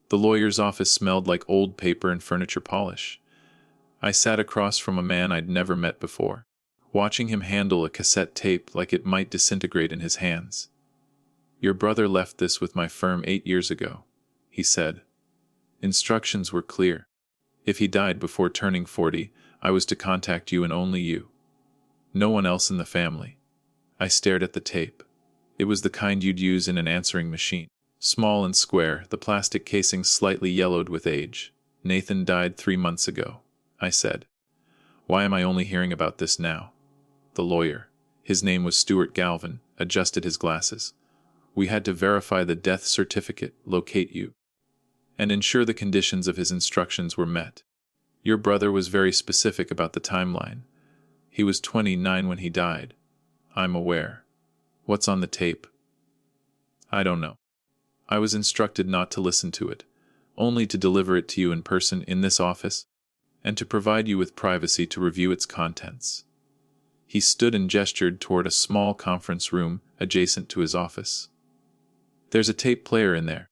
The lawyer's office smelled like old paper and furniture polish. I sat across from a man I'd never met before, watching him handle a cassette tape like it might disintegrate in his hands. "Your brother left this with my firm 8 years ago," he said. "Instructions were clear. If he died before turning 40, I was to contact you and only you. No one else in the family." I stared at the tape. It was the kind you'd use in an answering machine. Small and square, the plastic casing slightly yellowed with age. "Nathan died 3 months ago," I said. "Why am I only hearing about this now?" The lawyer, his name was Stuart Galvin, adjusted his glasses. "We had to verify the death certificate, locate you, and ensure the conditions of his instructions were met. Your brother was very specific about the timeline. He was 29 when he died." "I'm aware. What's on the tape?" "I don't know. I was instructed not to listen to it, only to deliver it to you in person in this office, and to provide you with privacy to review its contents." He stood and gestured toward a small conference room adjacent to his office. "There's a tape player in there.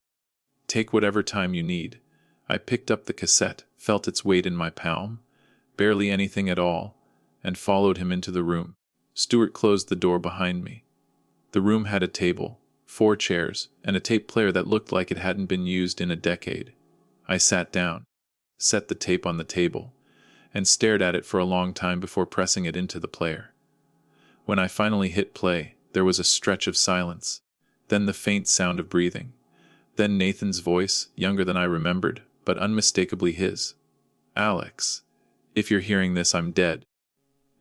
Take whatever time you need." I picked up the cassette, felt its weight in my palm, barely anything at all, and followed him into the room. Stuart closed the door behind me. The room had a table, 4 chairs, and a tape player that looked like it hadn't been used in a decade. I sat down, set the tape on the table, and stared at it for a long time before pressing it into the player. When I finally hit play, there was a stretch of silence, then the faint sound of breathing, then Nathan's voice, younger than I remembered, but unmistakably his. "Alex, if you're hearing this, I'm dead.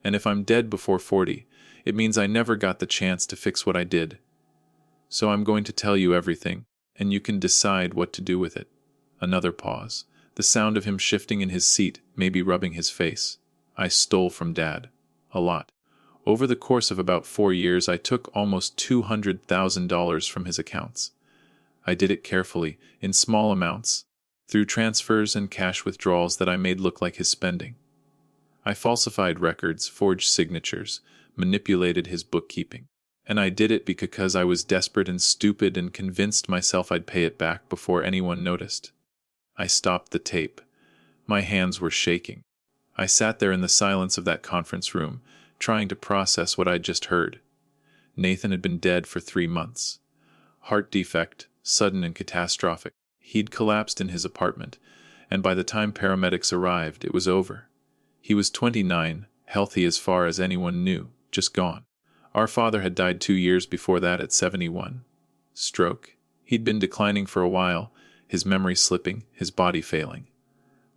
And if I'm dead before 40, it means I never got the chance to fix what I did. So I'm going to tell you everything, and you can decide what to do with it." Another pause, the sound of him shifting in his seat, maybe rubbing his face. "I stole from Dad. A lot. Over the course of about 4 years, I took almost $200,000 from his accounts. I did it carefully, in small amounts, through transfers and cash withdrawals that I made look like his spending. I falsified records, forged signatures, manipulated his bookkeeping. And I did it because I was desperate and stupid and convinced myself I'd pay it back before anyone noticed." I stopped the tape. My hands were shaking. I sat there in the silence of that conference room, trying to process what I'd just heard. Nathan had been dead for 3 months. Heart defect, sudden and catastrophic. He'd collapsed in his apartment, and by the time paramedics arrived, it was over. He was 29, healthy as far as anyone knew, just gone. Our father had died 2 years before that at 71. Stroke. He'd been declining for a while, his memory slipping, his body failing.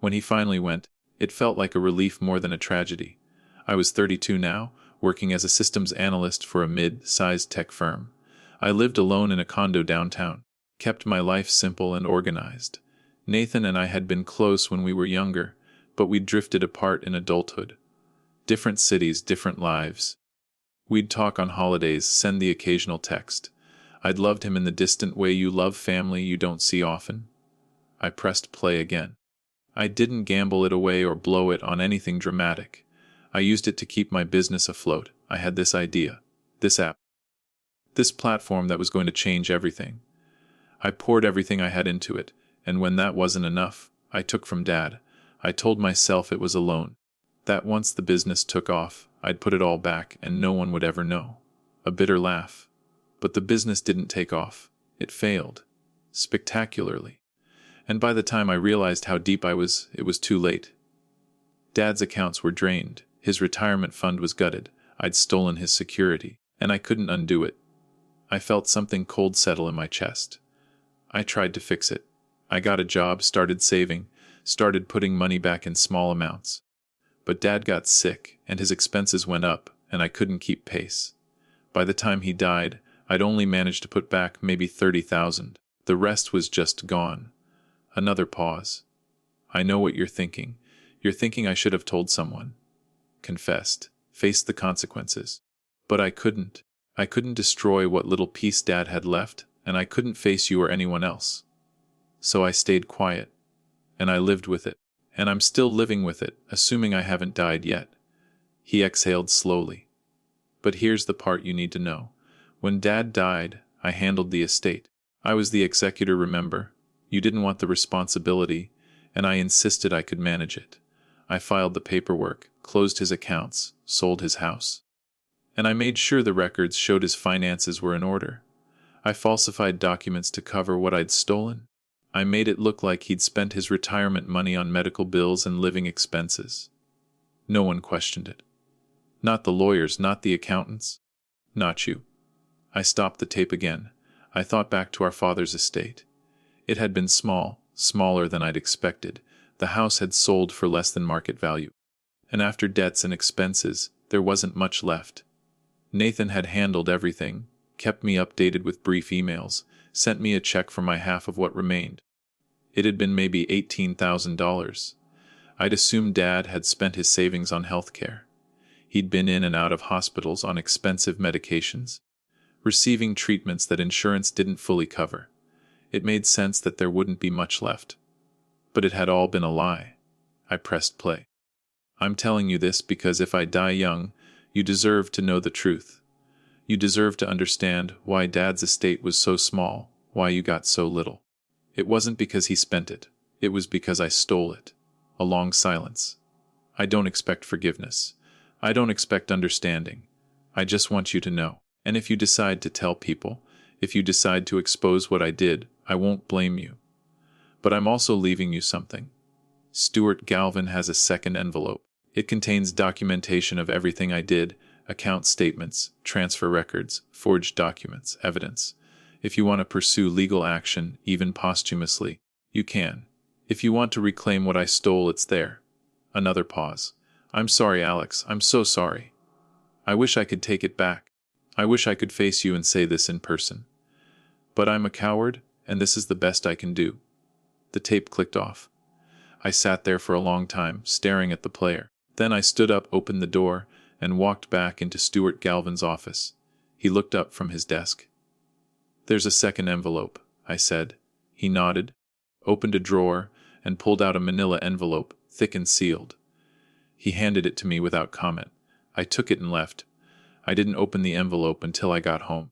When he finally went, it felt like a relief more than a tragedy. I was 32 now, working as a systems analyst for a mid-sized tech firm. I lived alone in a condo downtown, kept my life simple and organized. Nathan and I had been close when we were younger, but we'd drifted apart in adulthood. Different cities, different lives. We'd talk on holidays, send the occasional text. I'd loved him in the distant way you love family you don't see often. I pressed play again. I didn't gamble it away or blow it on anything dramatic. I used it to keep my business afloat. I had this idea, this app, this platform that was going to change everything. I poured everything I had into it, and when that wasn't enough, I took from Dad. I told myself it was a loan, that once the business took off, I'd put it all back and no one would ever know. A bitter laugh. But the business didn't take off. It failed. Spectacularly. And by the time I realized how deep I was, it was too late. Dad's accounts were drained. His retirement fund was gutted. I'd stolen his security, and I couldn't undo it. I felt something cold settle in my chest. I tried to fix it. I got a job, started saving, started putting money back in small amounts. But Dad got sick, and his expenses went up, and I couldn't keep pace. By the time he died, I'd only managed to put back maybe 30,000. The rest was just gone. Another pause. "I know what you're thinking. You're thinking I should have told someone. Confessed. Faced the consequences. But I couldn't. I couldn't destroy what little piece Dad had left, and I couldn't face you or anyone else. So I stayed quiet. And I lived with it. And I'm still living with it, assuming I haven't died yet." He exhaled slowly. "But here's the part you need to know. When Dad died, I handled the estate. I was the executor, remember? You didn't want the responsibility, and I insisted I could manage it. I filed the paperwork, closed his accounts, sold his house. And I made sure the records showed his finances were in order. I falsified documents to cover what I'd stolen. I made it look like he'd spent his retirement money on medical bills and living expenses. No one questioned it. Not the lawyers, not the accountants. Not you. I stopped the tape again. I thought back to our father's estate. It had been small, smaller than I'd expected. The house had sold for less than market value. And after debts and expenses, there wasn't much left. Nathan had handled everything, kept me updated with brief emails, sent me a check for my half of what remained. It had been maybe $18,000. I'd assumed Dad had spent his savings on health care. He'd been in and out of hospitals on expensive medications, receiving treatments that insurance didn't fully cover. It made sense that there wouldn't be much left. But it had all been a lie. I pressed play. I'm telling you this because if I die young, you deserve to know the truth. You deserve to understand why Dad's estate was so small, why you got so little. It wasn't because he spent it. It was because I stole it. A long silence. I don't expect forgiveness. I don't expect understanding. I just want you to know. And if you decide to tell people, if you decide to expose what I did, I won't blame you. But I'm also leaving you something. Stuart Galvin has a second envelope. It contains documentation of everything I did, account statements, transfer records, forged documents, evidence. If you want to pursue legal action, even posthumously, you can. If you want to reclaim what I stole, it's there. Another pause. I'm sorry, Alex. I'm so sorry. I wish I could take it back. I wish I could face you and say this in person. But I'm a coward, and this is the best I can do. The tape clicked off. I sat there for a long time, staring at the player. Then I stood up, opened the door, and walked back into Stuart Galvin's office. He looked up from his desk. There's a second envelope, I said. He nodded, opened a drawer, and pulled out a manila envelope, thick and sealed. He handed it to me without comment. I took it and left. I didn't open the envelope until I got home.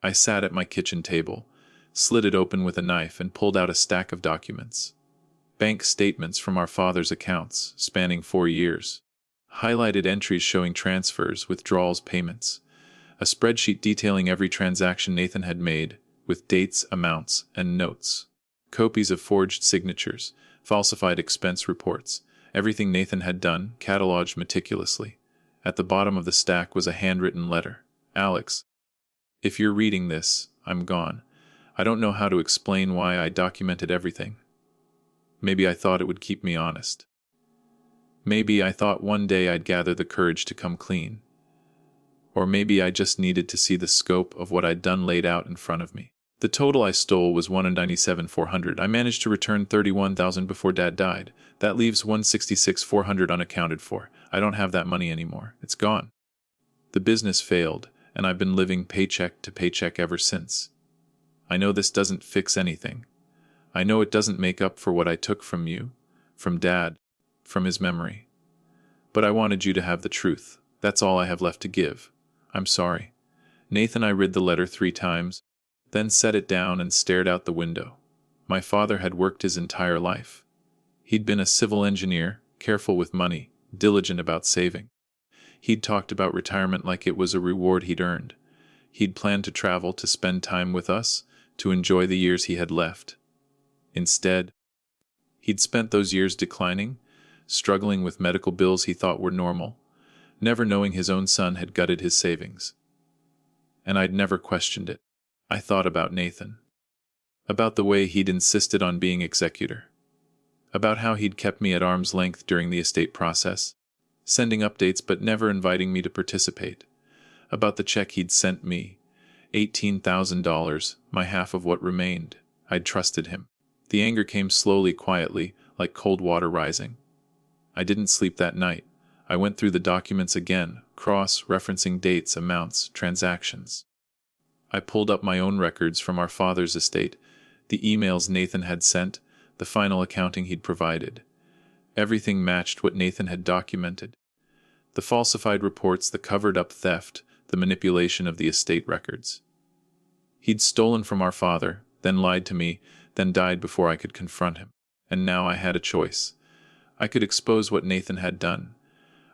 I sat at my kitchen table, slid it open with a knife, and pulled out a stack of documents. Bank statements from our father's accounts, spanning 4 years. Highlighted entries showing transfers, withdrawals, payments. A spreadsheet detailing every transaction Nathan had made, with dates, amounts, and notes. Copies of forged signatures, falsified expense reports. Everything Nathan had done, cataloged meticulously. At the bottom of the stack was a handwritten letter. Alex, if you're reading this, I'm gone. I don't know how to explain why I documented everything. Maybe I thought it would keep me honest. Maybe I thought one day I'd gather the courage to come clean. Or maybe I just needed to see the scope of what I'd done laid out in front of me. The total I stole was $197,400. I managed to return $31,000 before Dad died. That leaves $166,400 unaccounted for. I don't have that money anymore. It's gone. The business failed, and I've been living paycheck to paycheck ever since. I know this doesn't fix anything. I know it doesn't make up for what I took from you, from Dad, from his memory. But I wanted you to have the truth. That's all I have left to give. I'm sorry. Nathan, I read the letter 3 times, then set it down and stared out the window. My father had worked his entire life. He'd been a civil engineer, careful with money, diligent about saving. He'd talked about retirement like it was a reward he'd earned. He'd planned to travel, to spend time with us, to enjoy the years he had left. Instead, he'd spent those years declining, struggling with medical bills he thought were normal, never knowing his own son had gutted his savings. And I'd never questioned it. I thought about Nathan. About the way he'd insisted on being executor. About how he'd kept me at arm's length during the estate process, sending updates but never inviting me to participate. About the check he'd sent me, $18,000, my half of what remained. I'd trusted him. The anger came slowly, quietly, like cold water rising. I didn't sleep that night. I went through the documents again, cross-referencing dates, amounts, transactions. I pulled up my own records from our father's estate, the emails Nathan had sent, the final accounting he'd provided. Everything matched what Nathan had documented. The falsified reports, the covered-up theft, the manipulation of the estate records. He'd stolen from our father, then lied to me, then died before I could confront him. And now I had a choice. I could expose what Nathan had done.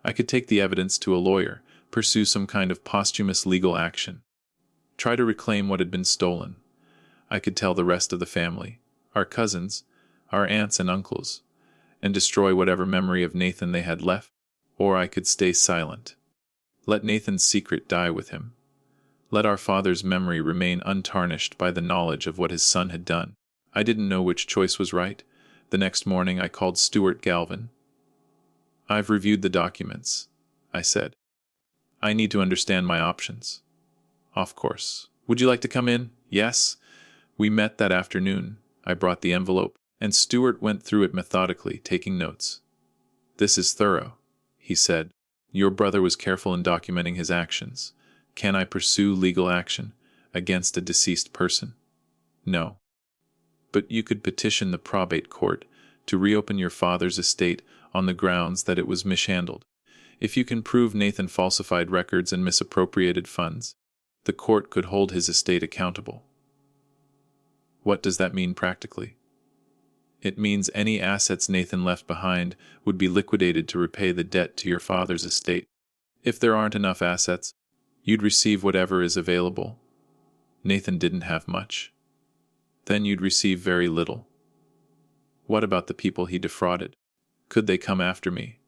I could take the evidence to a lawyer, pursue some kind of posthumous legal action, try to reclaim what had been stolen. I could tell the rest of the family, our cousins, our aunts and uncles, and destroy whatever memory of Nathan they had left, or I could stay silent. Let Nathan's secret die with him. Let our father's memory remain untarnished by the knowledge of what his son had done. I didn't know which choice was right. The next morning I called Stuart Galvin. "I've reviewed the documents," I said. "I need to understand my options." "Of course. Would you like to come in?" "Yes." We met that afternoon. I brought the envelope, and Stuart went through it methodically, taking notes. "This is thorough," he said. "Your brother was careful in documenting his actions. Can I pursue legal action against a deceased person?" "No. But you could petition the probate court to reopen your father's estate on the grounds that it was mishandled. If you can prove Nathan falsified records and misappropriated funds, the court could hold his estate accountable." "What does that mean practically?" "It means any assets Nathan left behind would be liquidated to repay the debt to your father's estate. If there aren't enough assets, you'd receive whatever is available. Nathan didn't have much. Then you'd receive very little." "What about the people he defrauded? Could they come after me?"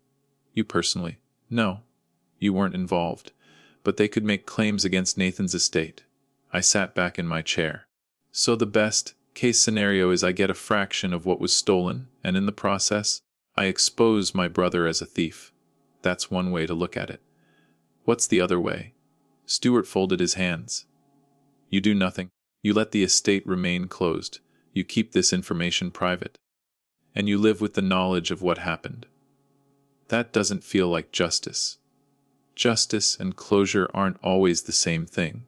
"You personally? No. You weren't involved. But they could make claims against Nathan's estate." I sat back in my chair. "So the best case scenario is I get a fraction of what was stolen, and in the process, I expose my brother as a thief. That's one way to look at it. What's the other way?" Stuart folded his hands. "You do nothing. You let the estate remain closed. You keep this information private. And you live with the knowledge of what happened. That doesn't feel like justice. Justice and closure aren't always the same thing."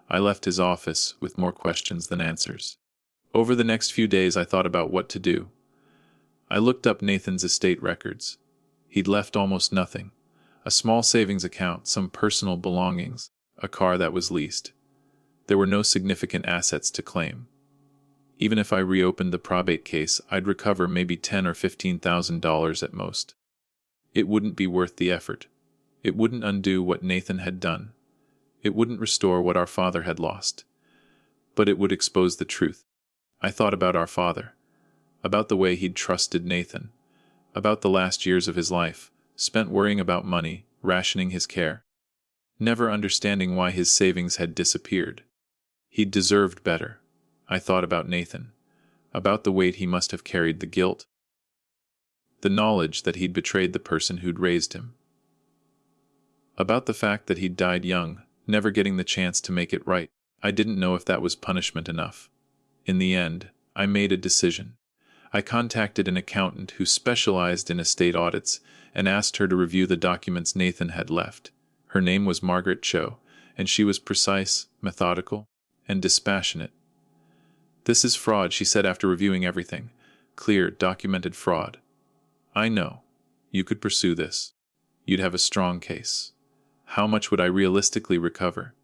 I left his office with more questions than answers. Over the next few days I thought about what to do. I looked up Nathan's estate records. He'd left almost nothing. A small savings account, some personal belongings, a car that was leased. There were no significant assets to claim. Even if I reopened the probate case, I'd recover maybe $10,000 or $15,000 at most. It wouldn't be worth the effort. It wouldn't undo what Nathan had done. It wouldn't restore what our father had lost. But it would expose the truth. I thought about our father, about the way he'd trusted Nathan, about the last years of his life, spent worrying about money, rationing his care, never understanding why his savings had disappeared. He'd deserved better. I thought about Nathan, about the weight he must have carried, the guilt, the knowledge that he'd betrayed the person who'd raised him, about the fact that he'd died young, never getting the chance to make it right. I didn't know if that was punishment enough. In the end, I made a decision. I contacted an accountant who specialized in estate audits and asked her to review the documents Nathan had left. Her name was Margaret Cho, and she was precise, methodical, and dispassionate. "This is fraud," she said after reviewing everything. "Clear, documented fraud. I know. You could pursue this. You'd have a strong case. How much would I realistically recover?"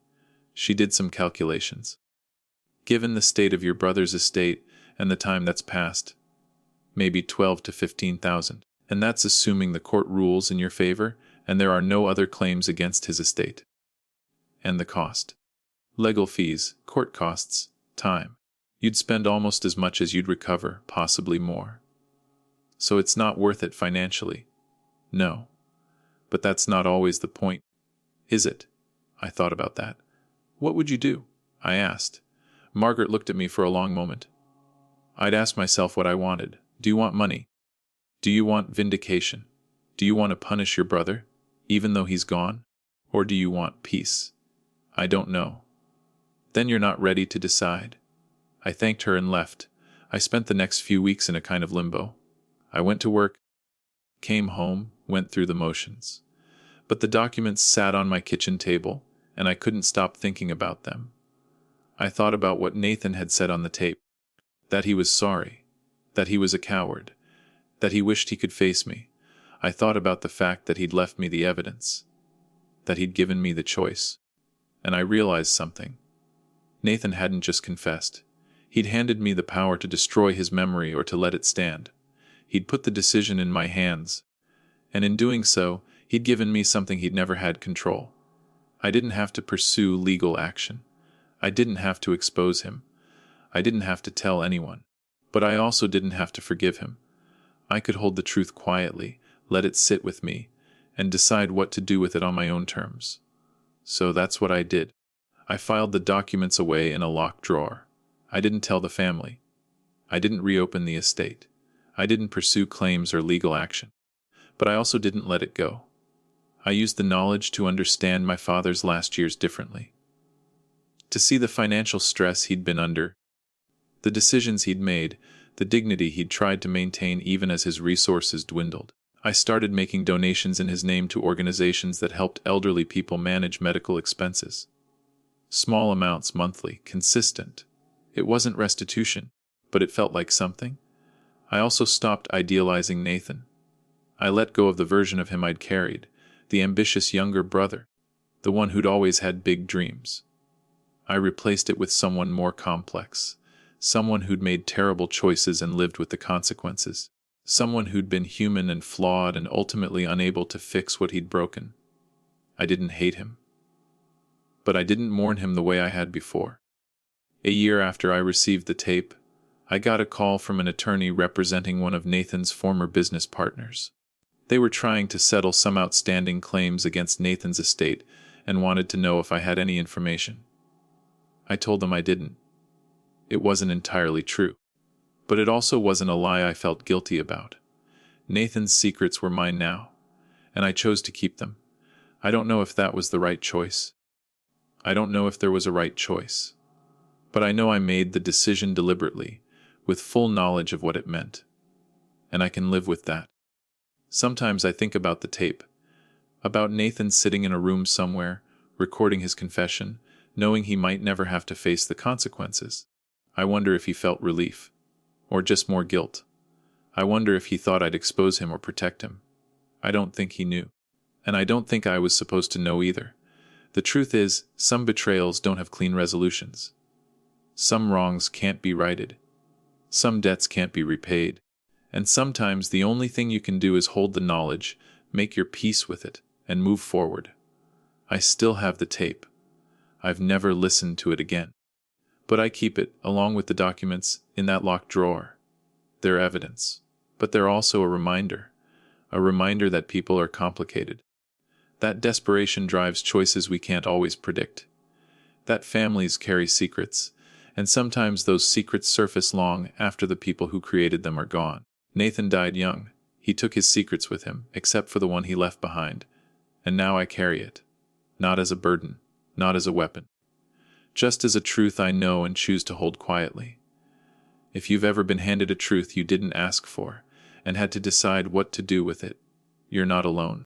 She did some calculations. "Given the state of your brother's estate and the time that's passed, maybe 12 to 15,000. And that's assuming the court rules in your favor and there are no other claims against his estate. And the cost. Legal fees, court costs, time. You'd spend almost as much as you'd recover, possibly more. So it's not worth it financially." "No. But that's not always the point, is it?" I thought about that. "What would you do?" I asked. Margaret looked at me for a long moment. "I'd ask myself what I wanted. Do you want money? Do you want vindication? Do you want to punish your brother, even though he's gone? Or do you want peace?" "I don't know." "Then you're not ready to decide." I thanked her and left. I spent the next few weeks in a kind of limbo. I went to work, came home, went through the motions. But the documents sat on my kitchen table, and I couldn't stop thinking about them. I thought about what Nathan had said on the tape, that he was sorry, that he was a coward, that he wished he could face me. I thought about the fact that he'd left me the evidence, that he'd given me the choice. And I realized something. Nathan hadn't just confessed. He'd handed me the power to destroy his memory or to let it stand. He'd put the decision in my hands, and in doing so, he'd given me something he'd never had control. I didn't have to pursue legal action. I didn't have to expose him. I didn't have to tell anyone. But I also didn't have to forgive him. I could hold the truth quietly, let it sit with me, and decide what to do with it on my own terms. So that's what I did. I filed the documents away in a locked drawer. I didn't tell the family. I didn't reopen the estate. I didn't pursue claims or legal action. But I also didn't let it go. I used the knowledge to understand my father's last years differently. To see the financial stress he'd been under, the decisions he'd made, the dignity he'd tried to maintain even as his resources dwindled. I started making donations in his name to organizations that helped elderly people manage medical expenses. Small amounts monthly, consistent. It wasn't restitution, but it felt like something. I also stopped idealizing Nathan. I let go of the version of him I'd carried, the ambitious younger brother, the one who'd always had big dreams. I replaced it with someone more complex, someone who'd made terrible choices and lived with the consequences, someone who'd been human and flawed and ultimately unable to fix what he'd broken. I didn't hate him, but I didn't mourn him the way I had before. A year after I received the tape, I got a call from an attorney representing one of Nathan's former business partners. They were trying to settle some outstanding claims against Nathan's estate and wanted to know if I had any information. I told them I didn't. It wasn't entirely true, but it also wasn't a lie I felt guilty about. Nathan's secrets were mine now, and I chose to keep them. I don't know if that was the right choice. I don't know if there was a right choice. But I know I made the decision deliberately, with full knowledge of what it meant. And I can live with that. Sometimes I think about the tape, about Nathan sitting in a room somewhere, recording his confession, knowing he might never have to face the consequences. I wonder if he felt relief, or just more guilt. I wonder if he thought I'd expose him or protect him. I don't think he knew. And I don't think I was supposed to know either. The truth is, some betrayals don't have clean resolutions. Some wrongs can't be righted. Some debts can't be repaid. And sometimes the only thing you can do is hold the knowledge, make your peace with it, and move forward. I still have the tape. I've never listened to it again. But I keep it, along with the documents, in that locked drawer. They're evidence. But they're also a reminder that people are complicated. That desperation drives choices we can't always predict. That families carry secrets, and sometimes those secrets surface long after the people who created them are gone. Nathan died young. He took his secrets with him, except for the one he left behind. And now I carry it. Not as a burden, not as a weapon. Just as a truth I know and choose to hold quietly. If you've ever been handed a truth you didn't ask for, and had to decide what to do with it, you're not alone.